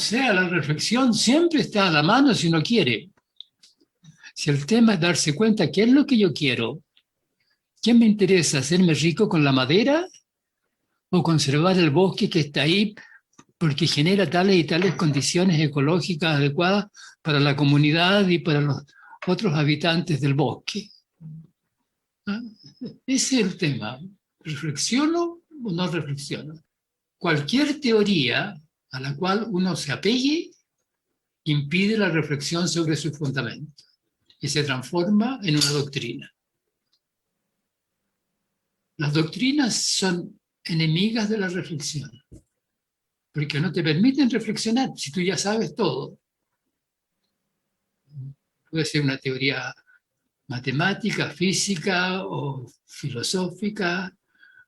sea, la reflexión siempre está a la mano si uno quiere. Si el tema es darse cuenta qué es lo que yo quiero, ¿qué me interesa? ¿Hacerme rico con la madera o conservar el bosque que está ahí porque genera tales y tales condiciones ecológicas adecuadas para la comunidad y para los otros habitantes del bosque? ¿Ah? Ese es el tema. ¿Reflexiono o no reflexiono? Cualquier teoría a la cual uno se apegue impide la reflexión sobre su fundamento y se transforma en una doctrina. Las doctrinas son enemigas de la reflexión, porque no te permiten reflexionar si tú ya sabes todo. Puede ser una teoría matemática, física o filosófica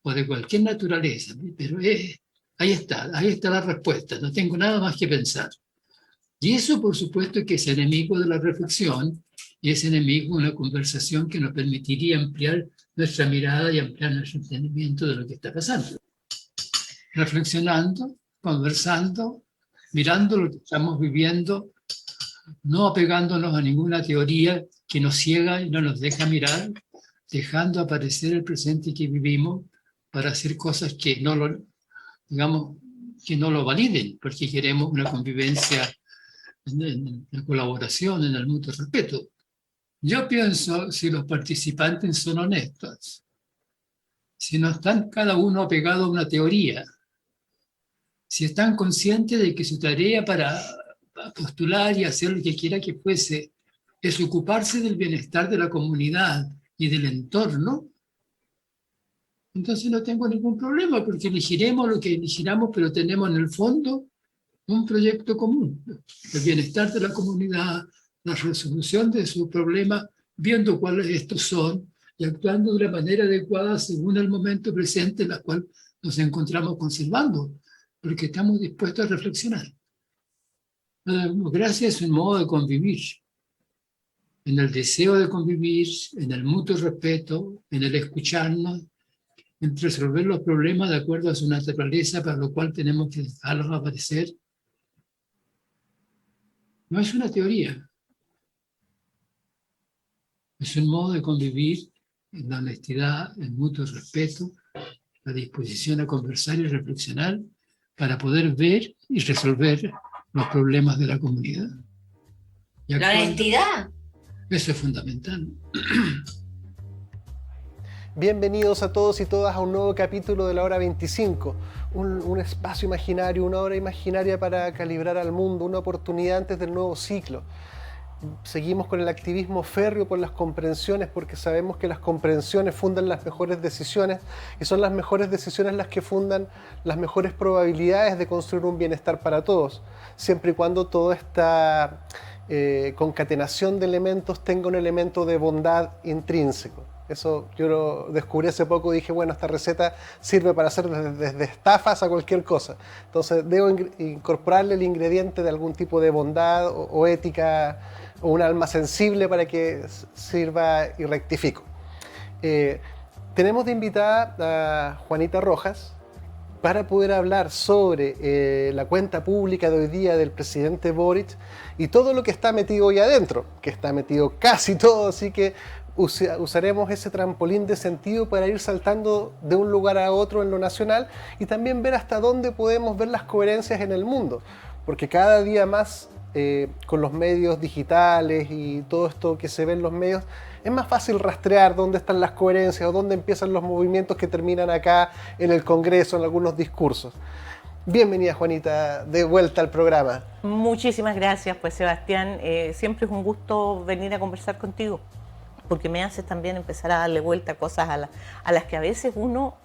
o de cualquier naturaleza, pero ahí está la respuesta, no tengo nada más que pensar. Y eso, por supuesto, que es enemigo de la reflexión y es enemigo de una conversación que nos permitiría ampliar nuestra mirada y ampliar nuestro entendimiento de lo que está pasando. Reflexionando, conversando, mirando lo que estamos viviendo, no apegándonos a ninguna teoría que nos ciega y no nos deja mirar, dejando aparecer el presente que vivimos para hacer cosas que no lo, digamos, que no lo validen, porque queremos una convivencia en la colaboración, en el mutuo respeto. Yo pienso, si los participantes son honestos, si no están cada uno apegado a una teoría, si están conscientes de que su tarea para postular y hacer lo que quiera que fuese es ocuparse del bienestar de la comunidad y del entorno, entonces no tengo ningún problema, porque elegiremos lo que elegiramos, pero tenemos en el fondo un proyecto común, el bienestar de la comunidad, la resolución de sus problemas, viendo cuáles estos son y actuando de la manera adecuada según el momento presente en el cual nos encontramos conservando, porque estamos dispuestos a reflexionar. La democracia es un modo de convivir, en el deseo de convivir, en el mutuo respeto, en el escucharnos, en resolver los problemas de acuerdo a su naturaleza, para lo cual tenemos que dejarlos aparecer. No es una teoría, es un modo de convivir en la honestidad, el mutuo respeto, la disposición a conversar y reflexionar para poder ver y resolver los problemas de la comunidad. Y la honestidad. Eso es fundamental. Bienvenidos a todos y todas a un nuevo capítulo de la Hora 25, un espacio imaginario, una hora imaginaria para calibrar al mundo, una oportunidad antes del nuevo ciclo. Seguimos con el activismo férreo por las comprensiones, porque sabemos que las comprensiones fundan las mejores decisiones y son las mejores decisiones las que fundan las mejores probabilidades de construir un bienestar para todos, siempre y cuando toda esta concatenación de elementos tenga un elemento de bondad intrínseco. Eso yo lo descubrí hace poco y dije, bueno, esta receta sirve para hacer desde estafas a cualquier cosa. Entonces debo incorporarle el ingrediente de algún tipo de bondad o ética o un alma sensible para que sirva y rectifico. Tenemos de invitada a Juanita Rojas para poder hablar sobre la cuenta pública de hoy día del presidente Boric y todo lo que está metido ahí adentro, que está metido casi todo, así que usaremos ese trampolín de sentido para ir saltando de un lugar a otro en lo nacional y también ver hasta dónde podemos ver las coherencias en el mundo, porque cada día más con los medios digitales y todo esto que se ve en los medios, es más fácil rastrear dónde están las coherencias o dónde empiezan los movimientos que terminan acá en el Congreso, en algunos discursos. Bienvenida, Juanita, de vuelta al programa. Muchísimas gracias, pues Sebastián, siempre es un gusto venir a conversar contigo, porque me haces también empezar a darle vuelta a cosas a las que a veces uno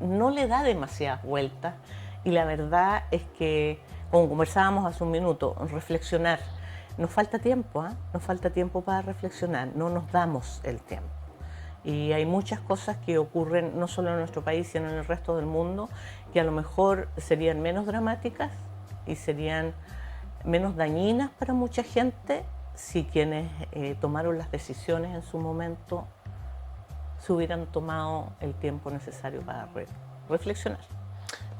no le da demasiadas vueltas, y la verdad es que, como conversábamos hace un minuto, reflexionar, nos falta tiempo, nos falta tiempo para reflexionar, no nos damos el tiempo. Y hay muchas cosas que ocurren no solo en nuestro país, sino en el resto del mundo, que a lo mejor serían menos dramáticas y serían menos dañinas para mucha gente si quienes tomaron las decisiones en su momento se hubieran tomado el tiempo necesario para reflexionar.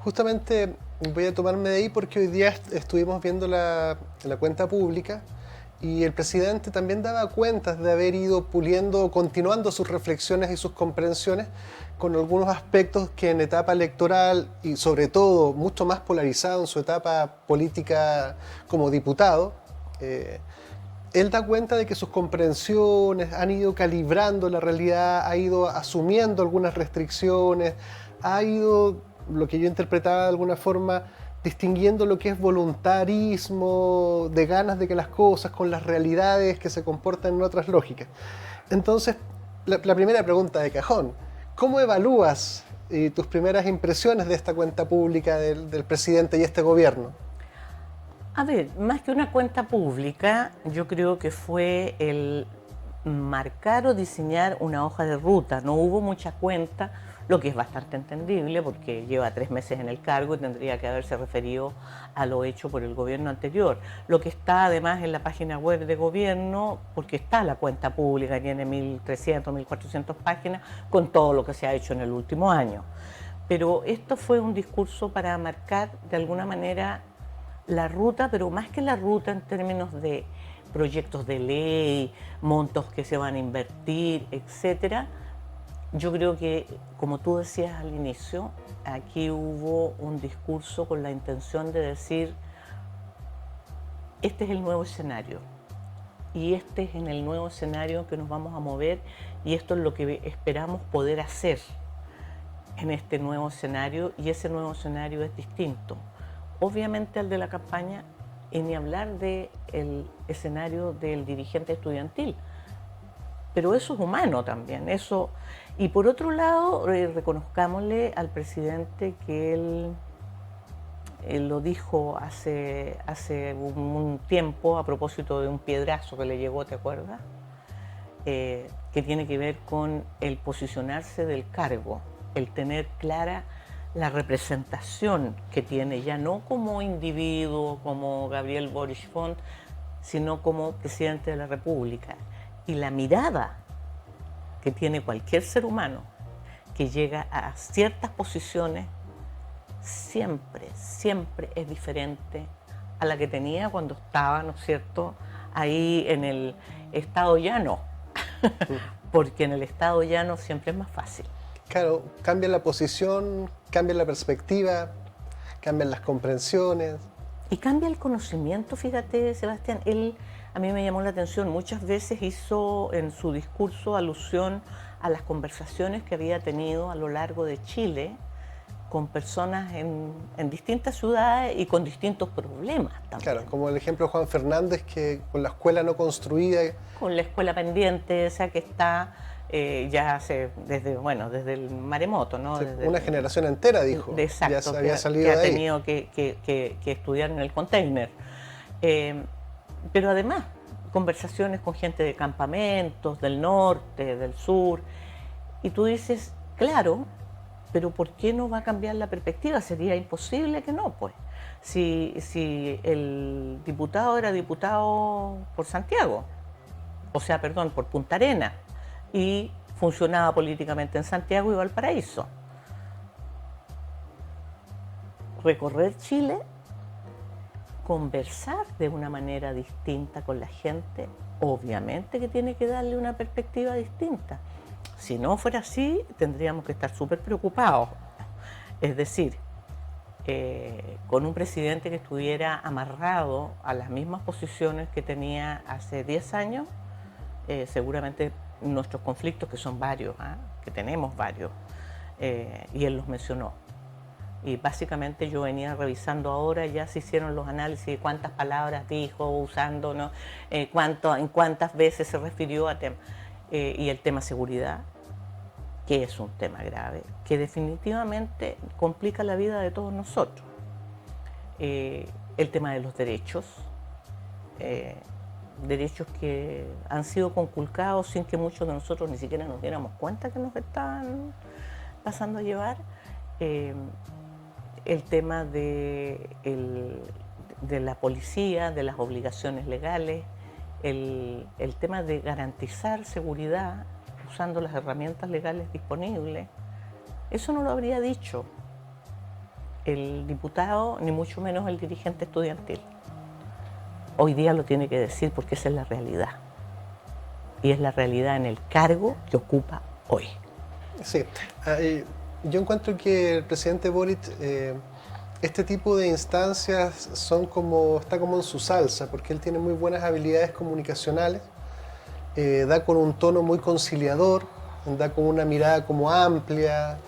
Justamente Voy a tomarme de ahí porque hoy día estuvimos viendo la cuenta pública y el presidente también daba cuentas de haber ido puliendo, continuando sus reflexiones y sus comprensiones con algunos aspectos que en etapa electoral y sobre todo mucho más polarizado en su etapa política como diputado, él da cuenta de que sus comprensiones han ido calibrando la realidad, ha ido asumiendo algunas restricciones, ha ido, lo que yo interpretaba de alguna forma, distinguiendo lo que es voluntarismo, de ganas de que las cosas con las realidades que se comportan en otras lógicas. Entonces, la primera pregunta de cajón, ¿cómo evalúas tus primeras impresiones de esta cuenta pública del presidente y este gobierno? A ver, más que una cuenta pública, yo creo que fue el marcar o diseñar una hoja de ruta. No hubo mucha cuenta, lo que es bastante entendible porque lleva 3 meses en el cargo y tendría que haberse referido a lo hecho por el gobierno anterior. Lo que está además en la página web de gobierno, porque está la cuenta pública, tiene 1.300, 1.400 páginas con todo lo que se ha hecho en el último año. Pero esto fue un discurso para marcar de alguna manera la ruta, pero más que la ruta en términos de proyectos de ley, montos que se van a invertir, etcétera. Yo creo que, como tú decías al inicio, aquí hubo un discurso con la intención de decir, este es el nuevo escenario y este es en el nuevo escenario que nos vamos a mover y esto es lo que esperamos poder hacer en este nuevo escenario y ese nuevo escenario es distinto. Obviamente al de la campaña y ni hablar del escenario del dirigente estudiantil. Pero eso es humano también. Eso. Y por otro lado, reconozcámosle al presidente que él lo dijo hace un tiempo a propósito de un piedrazo que le llegó, ¿te acuerdas? Que tiene que ver con el posicionarse del cargo, el tener clara la representación que tiene, ya no como individuo, como Gabriel Boric Font, sino como presidente de la República. Y la mirada que tiene cualquier ser humano que llega a ciertas posiciones siempre es diferente a la que tenía cuando estaba, ¿no es cierto?, ahí en el estado llano, porque en el estado llano siempre es más fácil. Claro, cambia la posición, cambia la perspectiva, cambian las comprensiones. Y cambia el conocimiento, fíjate, Sebastián, él a mí me llamó la atención, muchas veces hizo en su discurso alusión a las conversaciones que había tenido a lo largo de Chile con personas en distintas ciudades y con distintos problemas también. Claro, como el ejemplo de Juan Fernández, que con la escuela no construida. Con la escuela pendiente, esa que está ya hace, desde el maremoto, ¿no? Sí, desde una generación entera, dijo. Exacto, ya había salido que ha de ahí. tenido que estudiar en el container. Pero además, conversaciones con gente de campamentos, del norte, del sur, y tú dices, claro, pero ¿por qué no va a cambiar la perspectiva? Sería imposible que no, pues. Si el diputado era diputado por Santiago, por Punta Arenas, y funcionaba políticamente en Santiago y Valparaíso. Recorrer Chile, conversar de una manera distinta con la gente, obviamente que tiene que darle una perspectiva distinta. Si no fuera así, tendríamos que estar súper preocupados. Es decir, con un presidente que estuviera amarrado a las mismas posiciones que tenía hace 10 años, seguramente nuestros conflictos, que son varios, que tenemos varios, y él los mencionó. Y básicamente yo venía revisando ahora, ya se hicieron los análisis de cuántas palabras dijo, usando, ¿no? En cuántas veces se refirió a temas. Y el tema seguridad, que es un tema grave, que definitivamente complica la vida de todos nosotros. El tema de los derechos, derechos que han sido conculcados sin que muchos de nosotros ni siquiera nos diéramos cuenta que nos estaban pasando a llevar. El tema de la policía, de las obligaciones legales, el tema de garantizar seguridad usando las herramientas legales disponibles. Eso no lo habría dicho el diputado, ni mucho menos el dirigente estudiantil. Hoy día lo tiene que decir porque esa es la realidad. Y es la realidad en el cargo que ocupa hoy. Sí, yo encuentro que el presidente Boric, este tipo de instancias está como en su salsa, porque él tiene muy buenas habilidades comunicacionales, da con un tono muy conciliador, da con una mirada como amplia,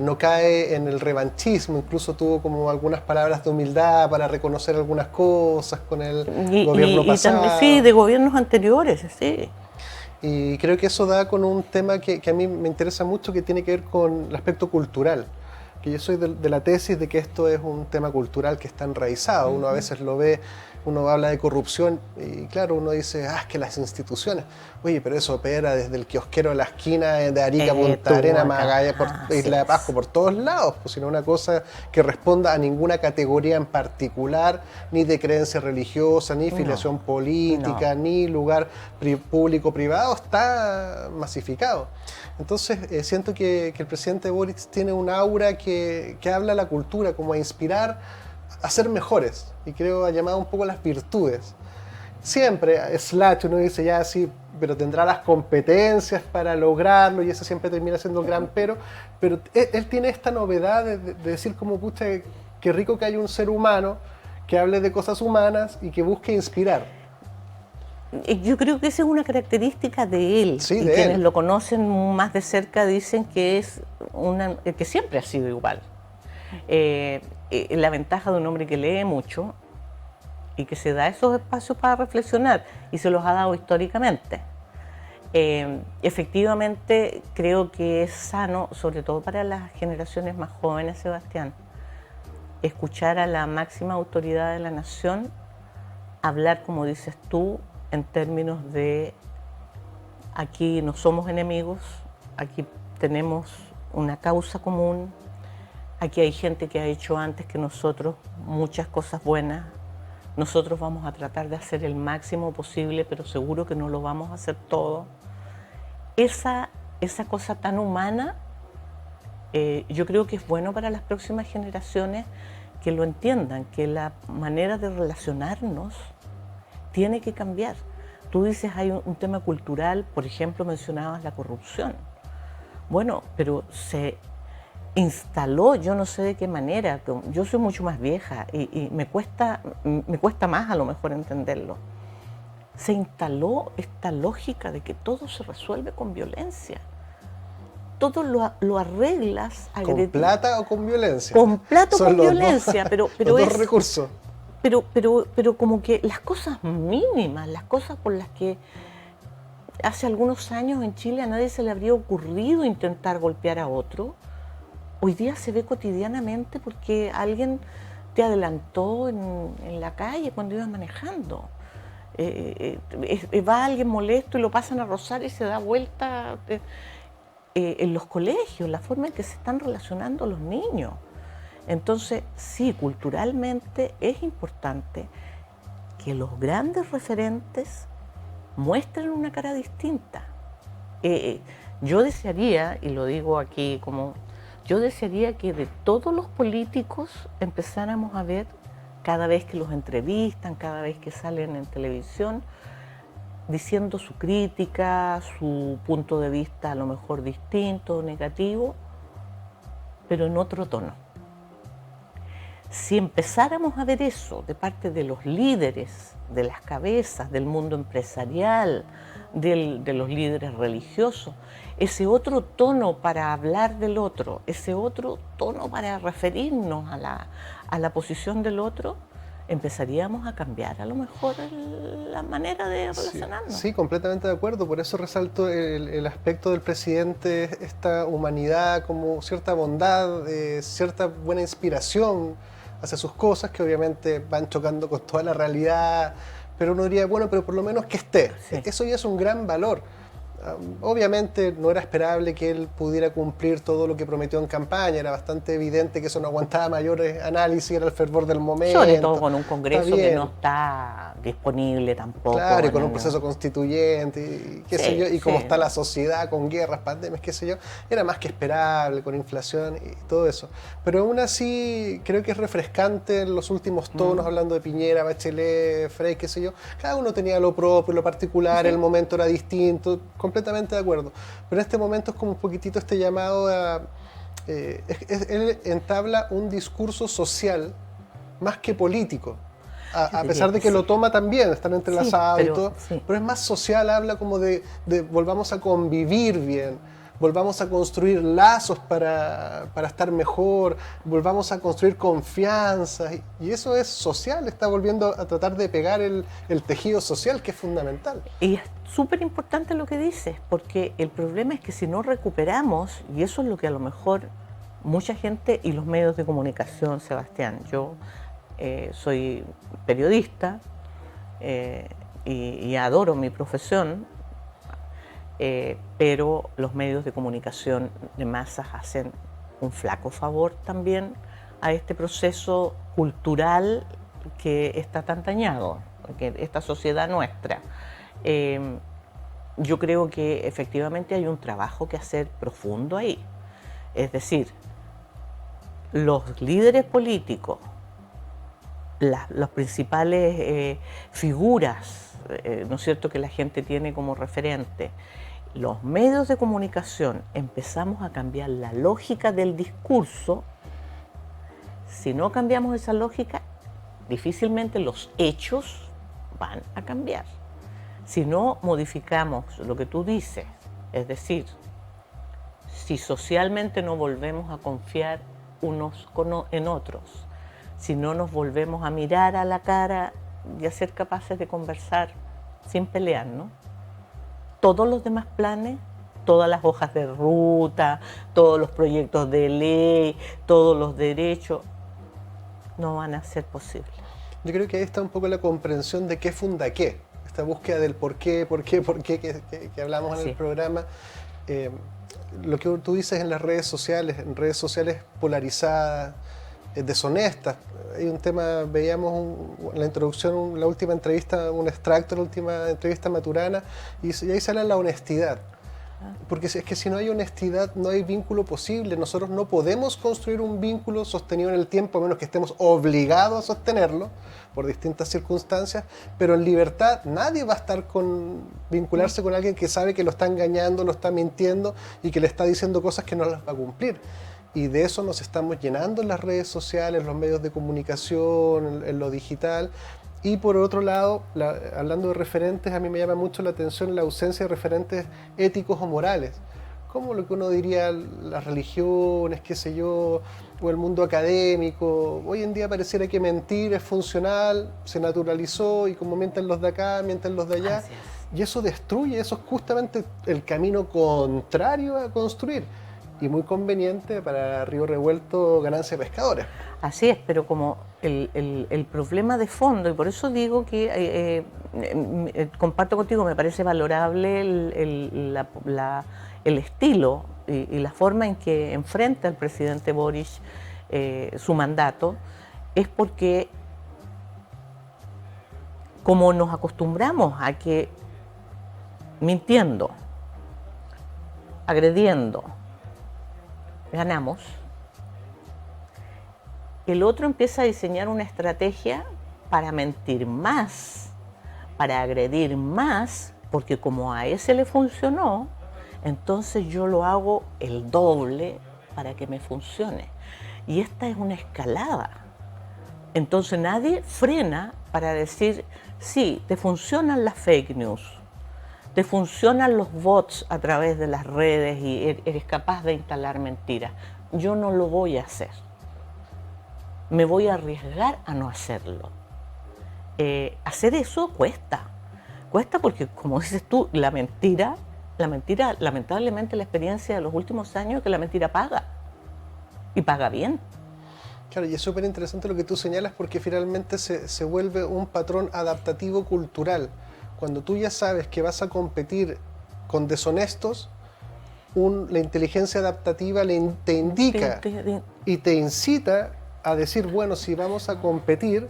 no cae en el revanchismo, incluso tuvo como algunas palabras de humildad para reconocer algunas cosas con el gobierno pasado. Y también, sí, de gobiernos anteriores, sí. Y creo que eso da con un tema que a mí me interesa mucho, que tiene que ver con el aspecto cultural. Que yo soy de la tesis de que esto es un tema cultural que está enraizado. Uno a veces lo ve, uno habla de corrupción y claro, uno dice, es que las instituciones. Oye, pero eso opera desde el kiosquero de la esquina de Arica, Punta Arenas, Magallanes, Isla de Pascua, por todos lados. Pues sino una cosa que responda a ninguna categoría en particular, ni de creencia religiosa, ni filiación política, ni lugar público-privado, está masificado. Entonces siento que el presidente Boric tiene un aura que habla a la cultura, como a inspirar a ser mejores, y creo ha llamado un poco las virtudes. Siempre, slash, uno dice ya sí, pero tendrá las competencias para lograrlo, y eso siempre termina siendo el gran pero él tiene esta novedad de decir como, pucha, qué rico que haya un ser humano que hable de cosas humanas y que busque inspirar. Yo creo que esa es una característica de él, sí, y de quienes él. lo conocen más de cerca dicen que que siempre ha sido igual. La ventaja de un hombre que lee mucho y que se da esos espacios para reflexionar, y se los ha dado históricamente. Efectivamente, creo que es sano, sobre todo para las generaciones más jóvenes, Sebastián, escuchar a la máxima autoridad de la nación hablar, como dices tú, en términos de aquí no somos enemigos, aquí tenemos una causa común, aquí hay gente que ha hecho antes que nosotros muchas cosas buenas, nosotros vamos a tratar de hacer el máximo posible, pero seguro que no lo vamos a hacer todo. Esa cosa tan humana, yo creo que es bueno para las próximas generaciones que lo entiendan, que la manera de relacionarnos tiene que cambiar. Tú dices, hay un tema cultural, por ejemplo, mencionabas la corrupción. Bueno, pero se instaló, yo no sé de qué manera, yo soy mucho más vieja y me cuesta más a lo mejor entenderlo. Se instaló esta lógica de que todo se resuelve con violencia. Todo lo arreglas ¿Con plata o con violencia? Con plata o con violencia, pero los dos recursos. Pero como que las cosas mínimas, las cosas por las que hace algunos años en Chile a nadie se le habría ocurrido intentar golpear a otro, hoy día se ve cotidianamente porque alguien te adelantó en la calle cuando ibas manejando. Va alguien molesto y lo pasan a rozar y se da vuelta. En los colegios, la forma en que se están relacionando los niños. Entonces, sí, culturalmente es importante que los grandes referentes muestren una cara distinta. Yo desearía, y lo digo aquí yo desearía que de todos los políticos empezáramos a ver, cada vez que los entrevistan, cada vez que salen en televisión, diciendo su crítica, su punto de vista a lo mejor distinto, negativo, pero en otro tono. Si empezáramos a ver eso de parte de los líderes, de las cabezas, del mundo empresarial, de los líderes religiosos, ese otro tono para hablar del otro, ese otro tono para referirnos a la posición del otro, empezaríamos a cambiar a lo mejor la manera de relacionarnos. Sí, completamente de acuerdo. Por eso resalto el aspecto del presidente, esta humanidad, como cierta bondad, cierta buena inspiración hacia sus cosas, que obviamente van chocando con toda la realidad, pero uno diría, bueno, pero por lo menos que esté. Sí. Eso ya es un gran valor. Obviamente no era esperable que él pudiera cumplir todo lo que prometió en campaña, era bastante evidente que eso no aguantaba mayores análisis, era el fervor del momento. Sobre todo con un Congreso que no está disponible tampoco. Claro, y con un proceso constituyente, y qué sé yo, y como está la sociedad con guerras, pandemias, qué sé yo, era más que esperable, con inflación y todo eso. Pero aún así creo que es refrescante en los últimos tonos, hablando de Piñera, Bachelet, Frey, qué sé yo, cada uno tenía lo propio, lo particular, el momento era distinto, completamente de acuerdo. Pero en este momento es como un poquitito este llamado a... él entabla un discurso social más que político. A pesar de que lo toma también, están entrelazados y todo, pero es más social, habla como de volvamos a convivir bien, volvamos a construir lazos para estar mejor, volvamos a construir confianza, y eso es social, está volviendo a tratar de pegar el tejido social, que es fundamental. Y es súper importante lo que dices, porque el problema es que si no recuperamos, y eso es lo que a lo mejor mucha gente y los medios de comunicación, Sebastián, yo soy periodista y adoro mi profesión, pero los medios de comunicación de masas hacen un flaco favor también a este proceso cultural que está tan dañado, que esta sociedad nuestra. Yo creo que efectivamente hay un trabajo que hacer profundo ahí. Es decir, los líderes políticos, las principales figuras, ¿no es cierto?, que la gente tiene como referente, los medios de comunicación, empezamos a cambiar la lógica del discurso. Si no cambiamos esa lógica, difícilmente los hechos van a cambiar. Si no modificamos lo que tú dices, es decir, si socialmente no volvemos a confiar unos en otros, si no nos volvemos a mirar a la cara y a ser capaces de conversar sin pelear, ¿no? Todos los demás planes, todas las hojas de ruta, todos los proyectos de ley, todos los derechos, no van a ser posibles. Yo creo que ahí está un poco la comprensión de qué funda qué, esta búsqueda del por qué que hablamos en el programa. Lo que tú dices en las redes sociales polarizadas, deshonestas. Hay un tema, veíamos en la introducción, la última entrevista, un extracto de la última entrevista Maturana, y ahí sale la honestidad. Porque es que si no hay honestidad, no hay vínculo posible. Nosotros no podemos construir un vínculo sostenido en el tiempo, a menos que estemos obligados a sostenerlo por distintas circunstancias, pero en libertad nadie va a estar vincularse con alguien que sabe que lo está engañando, lo está mintiendo y que le está diciendo cosas que no las va a cumplir. Y de eso nos estamos llenando en las redes sociales, en los medios de comunicación, en lo digital. Y por otro lado, hablando de referentes, a mí me llama mucho la atención la ausencia de referentes éticos o morales. Como lo que uno diría, las religiones, qué sé yo, o el mundo académico. Hoy en día pareciera que mentir es funcional, se naturalizó, y como mienten los de acá, mienten los de allá. Y eso destruye, eso es justamente el camino contrario a construir. Y muy conveniente para Río Revuelto, ganancia de pescadores. Así es, pero como el problema de fondo, y por eso digo que comparto contigo, me parece valorable el estilo y la forma en que enfrenta el presidente Boric su mandato, es porque como nos acostumbramos a que mintiendo, agrediendo, ganamos, el otro empieza a diseñar una estrategia para mentir más, para agredir más, porque como a ese le funcionó, entonces yo lo hago el doble para que me funcione. Y esta es una escalada. Entonces nadie frena para decir, sí, te funcionan las fake news, te funcionan los bots a través de las redes y eres capaz de instalar mentiras. Yo no lo voy a hacer. Me voy a arriesgar a no hacerlo. Hacer eso cuesta. Cuesta porque, como dices tú, la mentira, lamentablemente la experiencia de los últimos años es que la mentira paga. Y paga bien. Claro, y es súper interesante lo que tú señalas, porque finalmente se vuelve un patrón adaptativo cultural. Cuando tú ya sabes que vas a competir con deshonestos, la inteligencia adaptativa te indica y te incita a decir, bueno, si vamos a competir,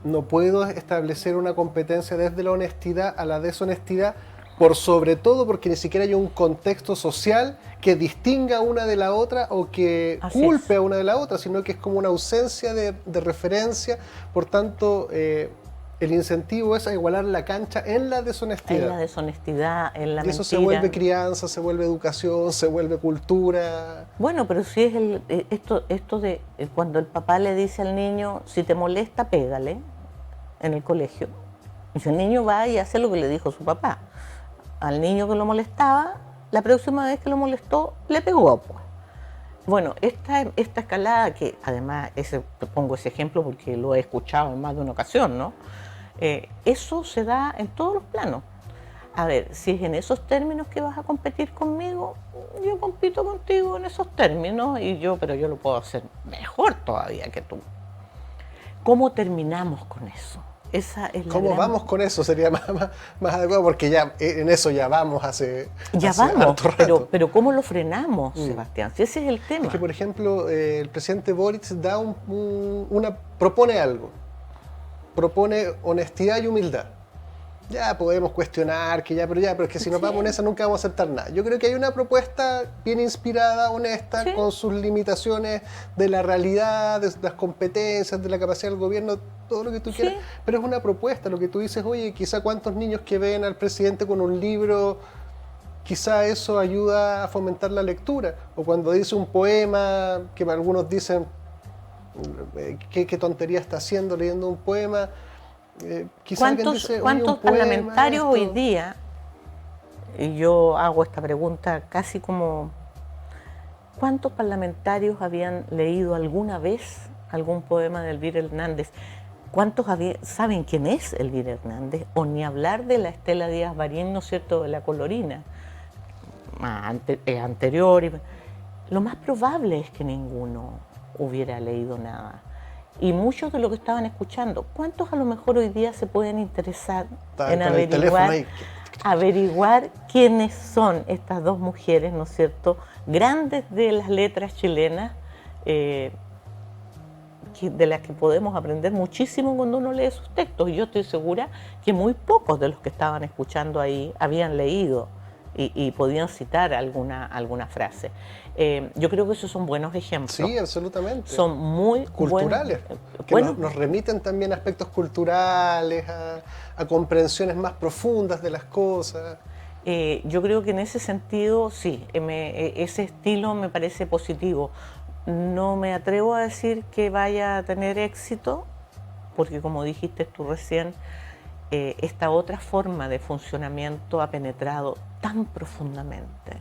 no puedo establecer una competencia desde la honestidad a la deshonestidad, por sobre todo porque ni siquiera hay un contexto social que distinga una de la otra o que culpe a una de la otra, sino que es como una ausencia de referencia. Por tanto, el incentivo es a igualar la cancha en la deshonestidad. En la deshonestidad, en la mentira. Y eso se vuelve crianza, se vuelve educación, se vuelve cultura. Bueno, pero si es esto de cuando el papá le dice al niño, si te molesta, pégale, en el colegio. Y si el niño va y hace lo que le dijo su papá. Al niño que lo molestaba, la próxima vez que lo molestó, le pegó, pues. Bueno, esta escalada, que además pongo ese ejemplo porque lo he escuchado en más de una ocasión, ¿no? Eso se da en todos los planos. A ver, si es en esos términos que vas a competir conmigo, yo compito contigo en esos términos, pero yo lo puedo hacer mejor todavía que tú. ¿Cómo terminamos con eso? Esa es la ¿Cómo vamos con eso? Sería más adecuado, porque ya en eso ya vamos hace harto rato. Pero ¿cómo lo frenamos, Sebastián? Si ese es el tema. Es que, por ejemplo, el presidente Boric da propone algo. Propone honestidad y humildad. Ya podemos cuestionar, pero es que si nos vamos en esa nunca vamos a aceptar nada. Yo creo que hay una propuesta bien inspirada, honesta, con sus limitaciones de la realidad, de las competencias, de la capacidad del gobierno, todo lo que tú quieras, pero es una propuesta. Lo que tú dices, oye, quizá cuántos niños que ven al presidente con un libro, quizá eso ayuda a fomentar la lectura. O cuando dice un poema, que algunos dicen, ¿qué tontería está haciendo leyendo un poema? ¿Cuántos parlamentarios hoy día, y yo hago esta pregunta casi como, ¿cuántos parlamentarios habían leído alguna vez algún poema de Elvira Hernández? ¿Cuántos saben quién es Elvira Hernández? O ni hablar de la Estela Díaz Barín, ¿no es cierto?, de la Colorina, anterior. Lo más probable es que ninguno hubiera leído nada. Y muchos de los que estaban escuchando, ¿cuántos a lo mejor hoy día se pueden interesar en averiguar quiénes son estas dos mujeres, ¿no es cierto?, grandes de las letras chilenas, de las que podemos aprender muchísimo cuando uno lee sus textos? Y yo estoy segura que muy pocos de los que estaban escuchando ahí habían leído y podían citar alguna frase. Yo creo que esos son buenos ejemplos. Sí, absolutamente. Son muy culturales, nos remiten también a aspectos culturales, a comprensiones más profundas de las cosas. Yo creo que en ese sentido, sí, ese estilo me parece positivo. No me atrevo a decir que vaya a tener éxito, porque como dijiste tú recién, esta otra forma de funcionamiento ha penetrado tan profundamente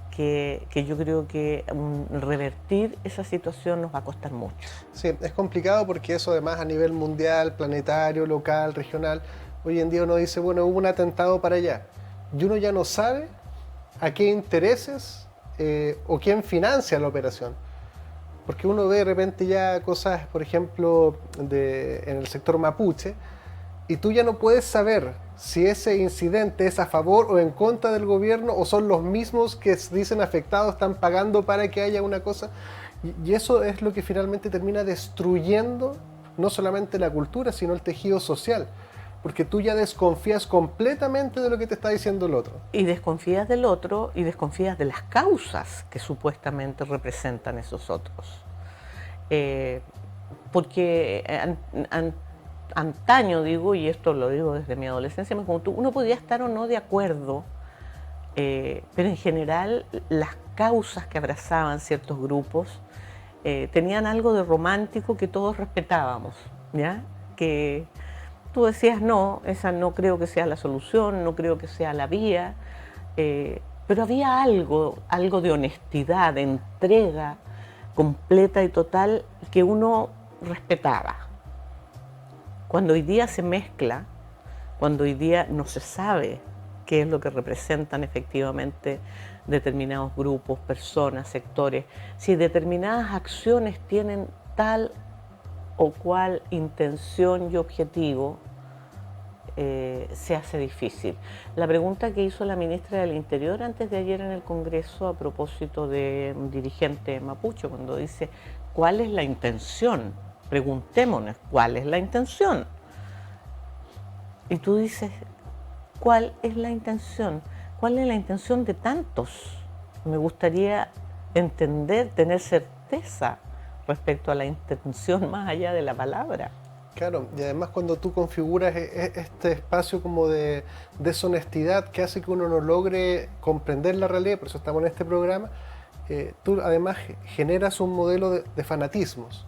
que yo creo que revertir esa situación nos va a costar mucho. Sí, es complicado porque eso además a nivel mundial, planetario, local, regional, hoy en día uno dice, bueno, hubo un atentado para allá, y uno ya no sabe a qué intereses o quién financia la operación. Porque uno ve de repente ya cosas, por ejemplo, en el sector mapuche, y tú ya no puedes saber si ese incidente es a favor o en contra del gobierno, o son los mismos que dicen afectados, están pagando para que haya una cosa. Y eso es lo que finalmente termina destruyendo no solamente la cultura, sino el tejido social. Porque tú ya desconfías completamente de lo que te está diciendo el otro. Y desconfías del otro y desconfías de las causas que supuestamente representan esos otros. Porque antaño, digo, y esto lo digo desde mi adolescencia, uno podía estar o no de acuerdo, pero en general las causas que abrazaban ciertos grupos tenían algo de romántico que todos respetábamos, ¿ya? Que tú decías, no, esa no creo que sea la solución, no creo que sea la vía, pero había algo de honestidad, de entrega completa y total que uno respetaba. Cuando hoy día se mezcla, cuando hoy día no se sabe qué es lo que representan efectivamente determinados grupos, personas, sectores, si determinadas acciones tienen tal o cual intención y objetivo, se hace difícil. La pregunta que hizo la ministra del Interior antes de ayer en el Congreso a propósito de un dirigente mapuche, cuando dice, ¿cuál es la intención? Preguntémonos, ¿cuál es la intención? Y tú dices, ¿cuál es la intención? ¿Cuál es la intención de tantos? Me gustaría entender, tener certeza respecto a la intención más allá de la palabra. Claro, y además cuando tú configuras este espacio como de deshonestidad que hace que uno no logre comprender la realidad, por eso estamos en este programa, tú además generas un modelo de fanatismos.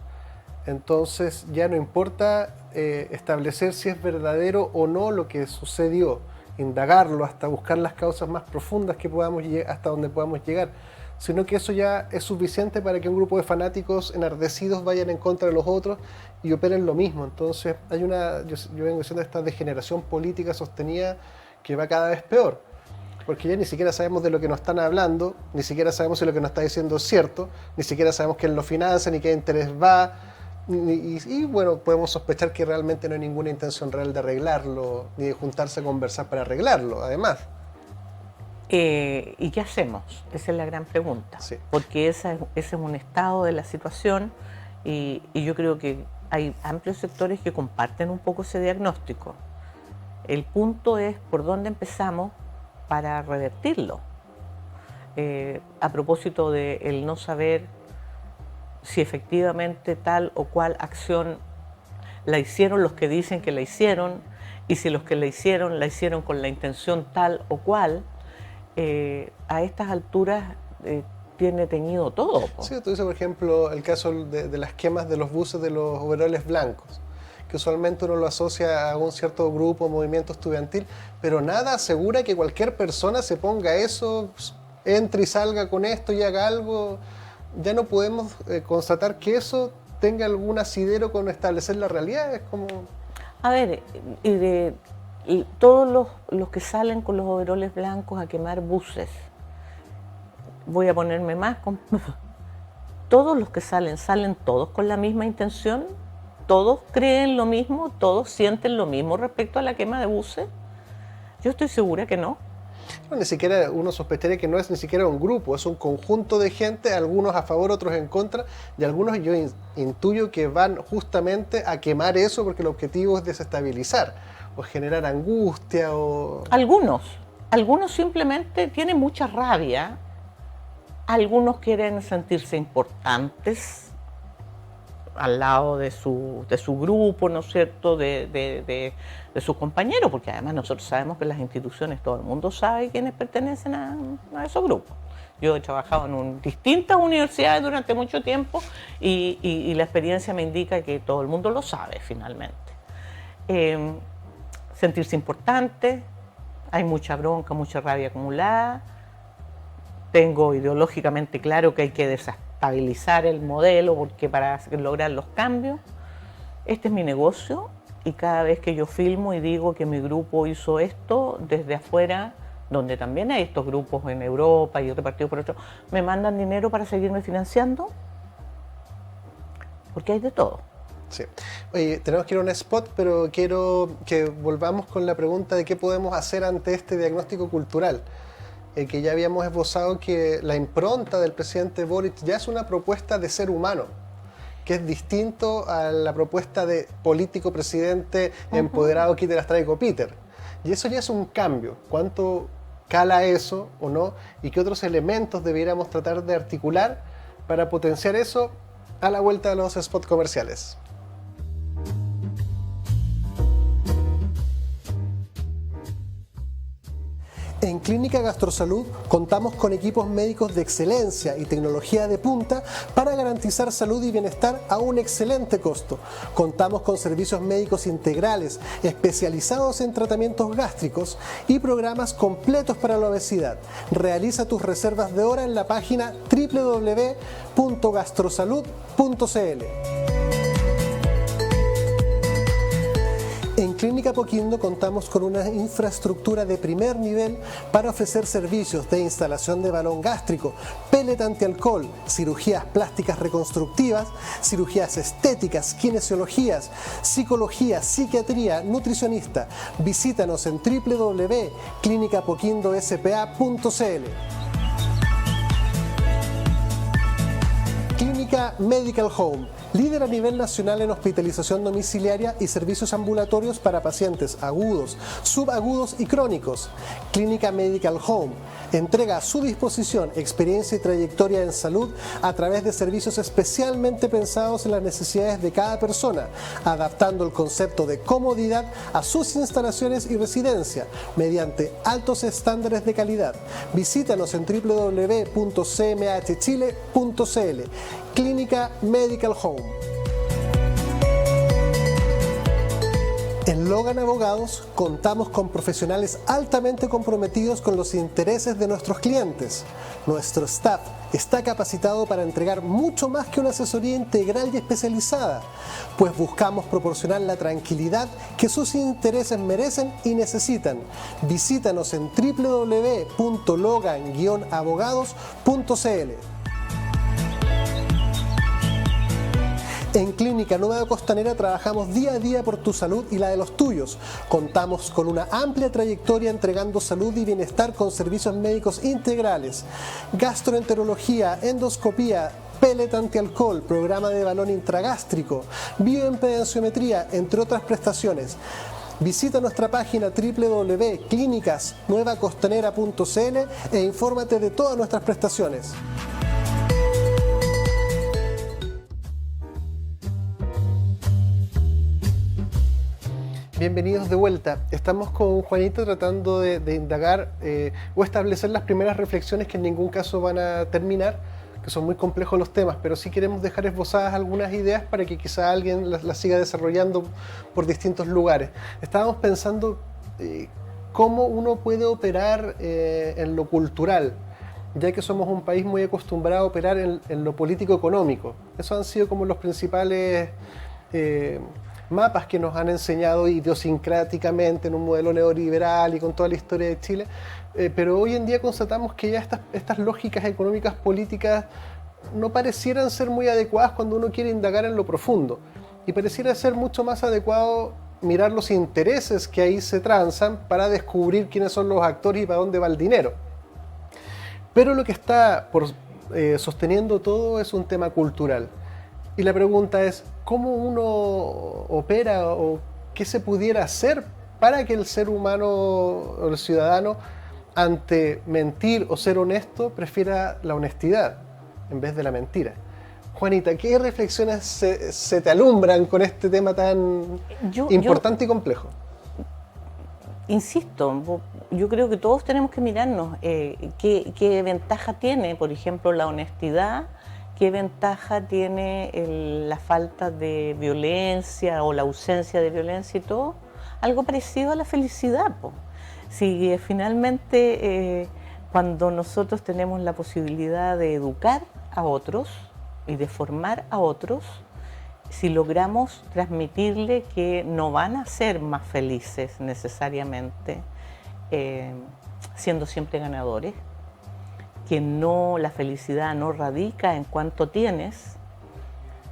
Entonces ya no importa establecer si es verdadero o no lo que sucedió, indagarlo hasta buscar las causas más profundas que podamos hasta donde podamos llegar, sino que eso ya es suficiente para que un grupo de fanáticos enardecidos vayan en contra de los otros y operen lo mismo. Entonces hay yo vengo diciendo esta degeneración política sostenida que va cada vez peor, porque ya ni siquiera sabemos de lo que nos están hablando, ni siquiera sabemos si lo que nos está diciendo es cierto, ni siquiera sabemos quién lo financia, ni qué interés va, y bueno, podemos sospechar que realmente no hay ninguna intención real de arreglarlo, ni de juntarse a conversar para arreglarlo, además. ¿Y qué hacemos? Esa es la gran pregunta, Sí. porque ese es un estado de la situación y yo creo que hay amplios sectores que comparten un poco ese diagnóstico. El punto es por dónde empezamos para revertirlo. A propósito de el no saber si efectivamente tal o cual acción la hicieron los que dicen que la hicieron y si los que la hicieron con la intención tal o cual. A estas alturas tiene teñido todo. Sí, tú dices, por ejemplo, el caso de las quemas de los buses de los overoles blancos, que usualmente uno lo asocia a un cierto grupo, movimiento estudiantil, pero nada asegura que cualquier persona se ponga eso, entre y salga con esto y haga algo. Ya no podemos constatar que eso tenga algún asidero con establecer la realidad. Es como... A ver, y todos los que salen con los overoles blancos a quemar buses, voy a ponerme más, todos los que salen todos con la misma intención, todos creen lo mismo, todos sienten lo mismo respecto a la quema de buses. Yo estoy segura que no. No, ni siquiera uno sospecharía que no es ni siquiera un grupo, es un conjunto de gente, algunos a favor, otros en contra, y algunos yo intuyo que van justamente a quemar eso porque el objetivo es desestabilizar o generar angustia o... Algunos simplemente tienen mucha rabia, algunos quieren sentirse importantes al lado de su grupo, ¿no es cierto?, de sus compañeros, porque además nosotros sabemos que en las instituciones todo el mundo sabe quiénes pertenecen a esos grupos. Yo he trabajado en distintas universidades durante mucho tiempo y la experiencia me indica que todo el mundo lo sabe finalmente. Sentirse importante, hay mucha bronca, mucha rabia acumulada, tengo ideológicamente claro que hay que desestabilizar el modelo porque para lograr los cambios, este es mi negocio y cada vez que yo filmo y digo que mi grupo hizo esto desde afuera, donde también hay estos grupos en Europa y repartidos por otros, me mandan dinero para seguirme financiando, porque hay de todo. Sí. Oye, tenemos que ir a un spot, pero quiero que volvamos con la pregunta de qué podemos hacer ante este diagnóstico cultural. Que ya habíamos esbozado que la impronta del presidente Boric ya es una propuesta de ser humano, que es distinto a la propuesta de político presidente empoderado que te las traigo Peter. Y eso ya es un cambio. ¿Cuánto cala eso o no? ¿Y qué otros elementos debiéramos tratar de articular para potenciar eso a la vuelta de los spots comerciales? En Clínica Gastrosalud contamos con equipos médicos de excelencia y tecnología de punta para garantizar salud y bienestar a un excelente costo. Contamos con servicios médicos integrales especializados en tratamientos gástricos y programas completos para la obesidad. Realiza tus reservas de hora en la página www.gastrosalud.cl. En Clínica Apoquindo contamos con una infraestructura de primer nivel para ofrecer servicios de instalación de balón gástrico, pellet antialcohol, cirugías plásticas reconstructivas, cirugías estéticas, kinesiologías, psicología, psiquiatría, nutricionista. Visítanos en www.clinicapoquindospa.cl. Clínica Medical Home, líder a nivel nacional en hospitalización domiciliaria y servicios ambulatorios para pacientes agudos, subagudos y crónicos. Clínica Medical Home entrega a su disposición experiencia y trayectoria en salud a través de servicios especialmente pensados en las necesidades de cada persona, adaptando el concepto de comodidad a sus instalaciones y residencia mediante altos estándares de calidad. Visítanos en www.cmhchile.cl. Clínica Medical Home. En Logan Abogados contamos con profesionales altamente comprometidos con los intereses de nuestros clientes. Nuestro staff está capacitado para entregar mucho más que una asesoría integral y especializada, pues buscamos proporcionar la tranquilidad que sus intereses merecen y necesitan. Visítanos en www.logan-abogados.cl. En Clínica Nueva Costanera trabajamos día a día por tu salud y la de los tuyos. Contamos con una amplia trayectoria entregando salud y bienestar con servicios médicos integrales, gastroenterología, endoscopía, pellet antialcohol, programa de balón intragástrico, bioimpedenciometría, entre otras prestaciones. Visita nuestra página www.clinicasnuevacostanera.cl e infórmate de todas nuestras prestaciones. Bienvenidos de vuelta. Estamos con Juanita tratando de indagar o establecer las primeras reflexiones que en ningún caso van a terminar, que son muy complejos los temas, pero sí queremos dejar esbozadas algunas ideas para que quizá alguien las siga desarrollando por distintos lugares. Estábamos pensando cómo uno puede operar en lo cultural, ya que somos un país muy acostumbrado a operar en lo político-económico. Esos han sido como los principales mapas que nos han enseñado idiosincráticamente en un modelo neoliberal y con toda la historia de Chile, pero hoy en día constatamos que ya estas lógicas económicas políticas no parecieran ser muy adecuadas cuando uno quiere indagar en lo profundo, y pareciera ser mucho más adecuado mirar los intereses que ahí se transan para descubrir quiénes son los actores y para dónde va el dinero. Pero lo que está sosteniendo todo es un tema cultural. Y la pregunta es, ¿cómo uno opera o qué se pudiera hacer para que el ser humano o el ciudadano, ante mentir o ser honesto, prefiera la honestidad en vez de la mentira? Juanita, ¿qué reflexiones se te alumbran con este tema tan importante y complejo? Insisto, yo creo que todos tenemos que mirarnos qué ventaja tiene, por ejemplo, la honestidad. ¿Qué ventaja tiene la falta de violencia o la ausencia de violencia y todo? Algo parecido a la felicidad, po. Si finalmente cuando nosotros tenemos la posibilidad de educar a otros y de formar a otros, si logramos transmitirle que no van a ser más felices necesariamente siendo siempre ganadores, que no, la felicidad no radica en cuánto tienes,